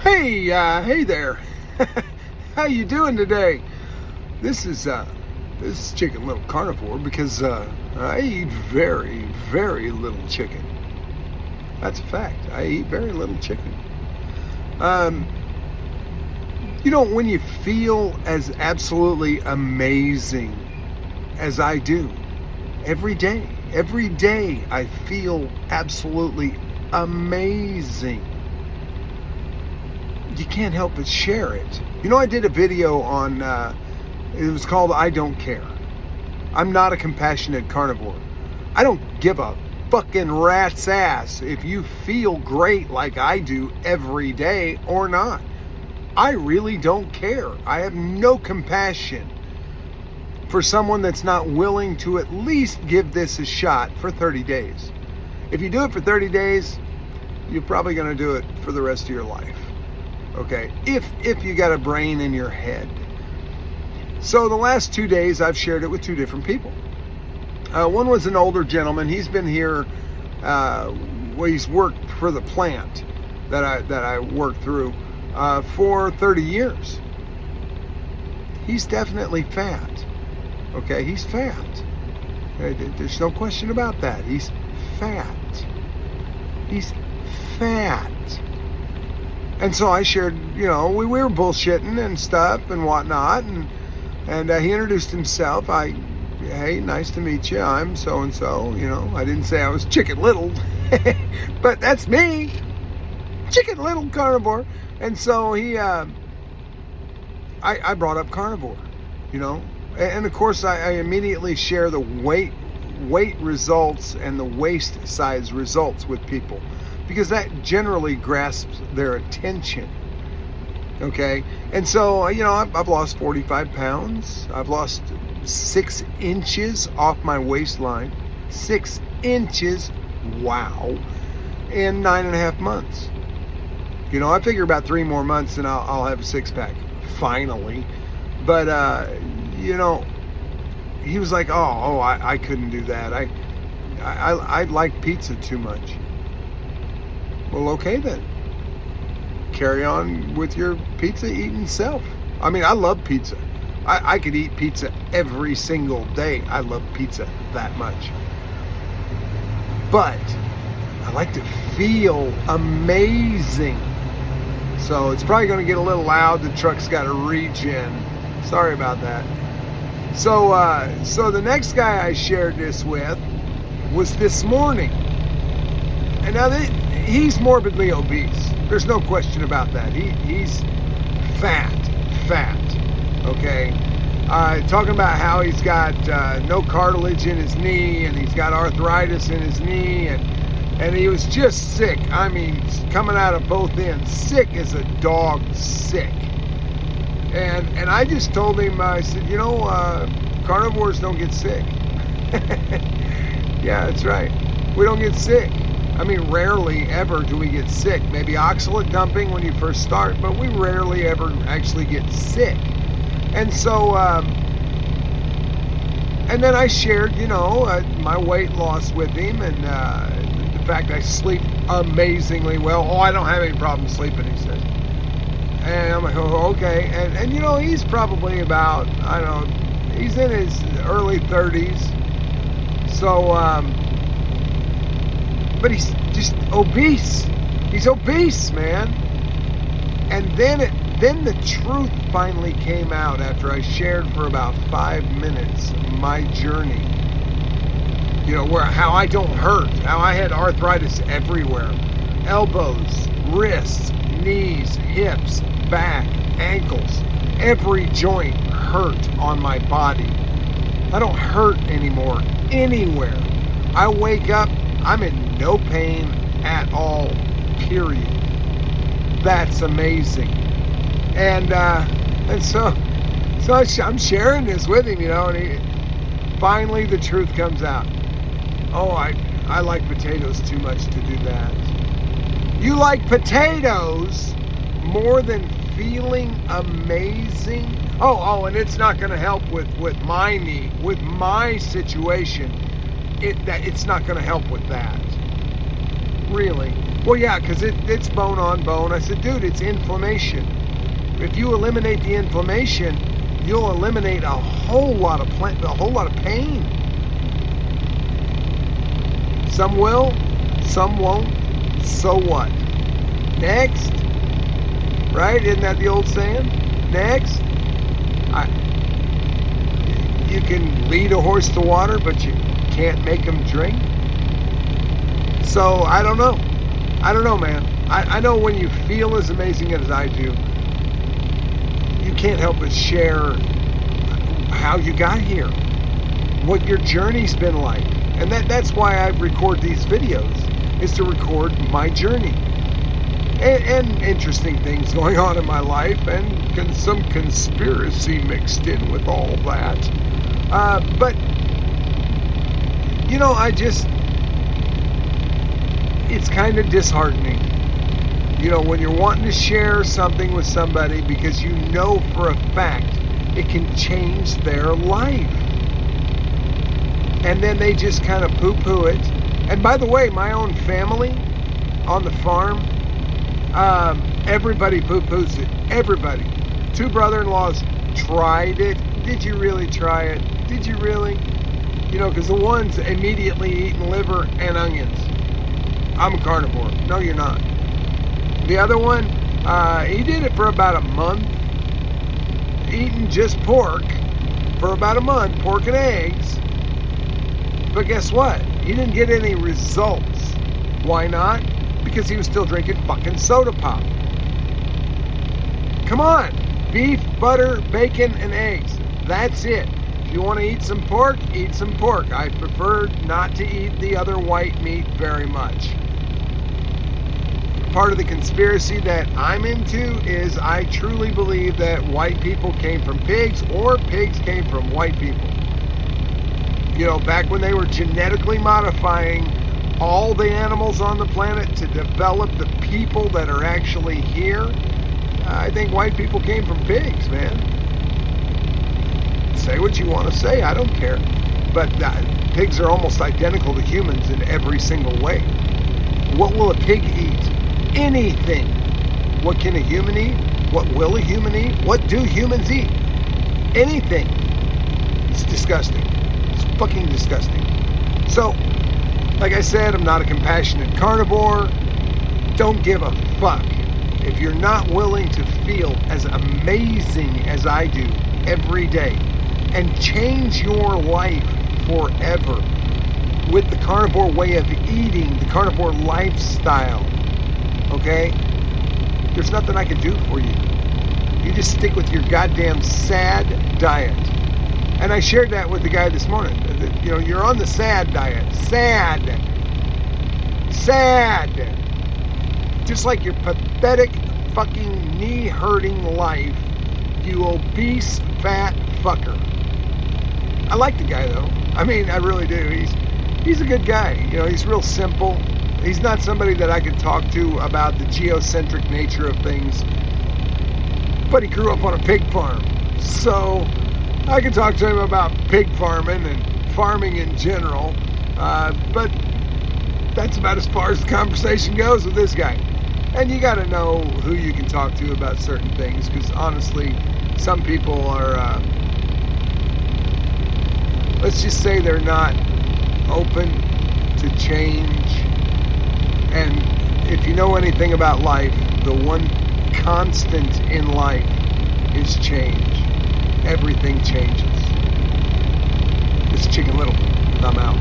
Hey there. How you doing today? This is Chicken Little Carnivore because I eat very, very little chicken. That's a fact. I eat very little chicken. When you feel as absolutely amazing as I do every day I feel absolutely amazing. You can't help but share it. I did a video on, it was called I Don't Care. I'm not a compassionate carnivore. I don't give a fucking rat's ass if you feel great like I do every day or not. I really don't care. I have no compassion for someone that's not willing to at least give this a shot for 30 days. If you do it for 30 days, you're probably going to do it for the rest of your life. Okay, if you got a brain in your head. So the last 2 days I've shared it with two different people. One was an older gentleman. He's been here, he's worked for the plant that I worked through for 30 years. He's definitely fat. Okay, he's fat. There's no question about that. He's fat. He's fat. And so I shared, we were bullshitting and stuff and whatnot, and he introduced himself. Hey, nice to meet you. I'm so-and-so, I didn't say I was Chicken Little, but that's me, Chicken Little Carnivore. And so I brought up carnivore, and of course I immediately share the weight results and the waist size results with people, because that generally grasps their attention. Okay, and so I've lost 45 pounds. I've lost 6 inches off my waistline. 6 inches, wow, in 9.5 months. I figure about 3 more months and I'll have a 6-pack finally. But he was like, I couldn't do that. I like pizza too much. Well, okay then. Carry on with your pizza eating self. I mean, I love pizza. I could eat pizza every single day. I love pizza that much. But I like to feel amazing. So it's probably going to get a little loud. The truck's got to regen. Sorry about that. So the next guy I shared this with was this morning. And now he's morbidly obese. There's no question about that. He's fat. Okay. Talking about how he's got no cartilage in his knee, and he's got arthritis in his knee, and he was just sick. I mean, coming out of both ends. Sick as a dog, sick. And I just told him, I said, carnivores don't get sick. Yeah, that's right. We don't get sick. I mean, rarely ever do we get sick. Maybe oxalate dumping when you first start, but we rarely ever actually get sick. And so, and then I shared, my weight loss with him, and the fact I sleep amazingly well. I don't have any problem sleeping, he says. And I'm like, okay. And he's probably about, I don't know, he's in his early 30s. So, but he's just obese. He's obese, man. And then the truth finally came out after I shared for about 5 minutes my journey. How I don't hurt, how I had arthritis everywhere. Elbows, wrists, knees, hips, back, ankles. Every joint hurt on my body. I don't hurt anymore anywhere. I wake up, I'm in no pain at all, period. That's amazing. And so I'm sharing this with him, and finally the truth comes out. I like potatoes too much to do that. You like potatoes more than feeling amazing? And it's not going to help with my knee, with my situation. It's not going to help with that. Really. Well, yeah, because it's bone on bone. I said, dude, it's inflammation. If you eliminate the inflammation, you'll eliminate a whole lot of pain. Some will, some won't. So what? Next. Right? Isn't that the old saying? Next. You can lead a horse to water, but you can't make him drink. So I don't know. I don't know, man. I know when you feel as amazing as I do, you can't help but share how you got here, what your journey's been like. And that's why I record these videos, is to record my journey. And interesting things going on in my life, and some conspiracy mixed in with all that. But, you know, it's kind of disheartening, you know, when you're wanting to share something with somebody because you know for a fact it can change their life. And then they just kind of poo-poo it. And by the way, my own family on the farm, everybody poo-poos it. Everybody. 2 brother-in-laws tried it. Did you really try it? Did you really? You know, because the one's immediately eating liver and onions. I'm a carnivore. No, you're not. The other one, he did it for about a month, eating just pork for about a month, pork and eggs. But guess what? He didn't get any results. Why not? Because he was still drinking fucking soda pop. Come on. Beef, butter, bacon, and eggs. That's it. If you want to eat some pork, eat some pork. I prefer not to eat the other white meat very much. Part of the conspiracy that I'm into is I truly believe that white people came from pigs, or pigs came from white people. You know, back when they were genetically modifying all the animals on the planet to develop the people that are actually here, I think white people came from pigs, man. Say what you want to say, I don't care. But pigs are almost identical to humans in every single way. What will a pig eat? Anything. What can a human eat? What will a human eat? What do humans eat? Anything. It's disgusting. It's fucking disgusting. So, like I said, I'm not a compassionate carnivore. Don't give a fuck. If you're not willing to feel as amazing as I do every day and change your life forever with the carnivore way of eating, the carnivore lifestyle, okay? There's nothing I can do for you. You just stick with your goddamn sad diet. And I shared that with the guy this morning. You know, you're on the sad diet. Sad. Just like your pathetic fucking knee-hurting life, you obese fat fucker. I like the guy though. I mean, I really do. He's a good guy. You know, he's real simple. He's not somebody that I could talk to about the geocentric nature of things. But he grew up on a pig farm. So I can talk to him about pig farming and farming in general. But that's about as far as the conversation goes with this guy. And you got to know who you can talk to about certain things, because honestly, some people are, let's just say they're not open to change. And if you know anything about life, the one constant in life is change. Everything changes. This is Chicken Little. I'm out.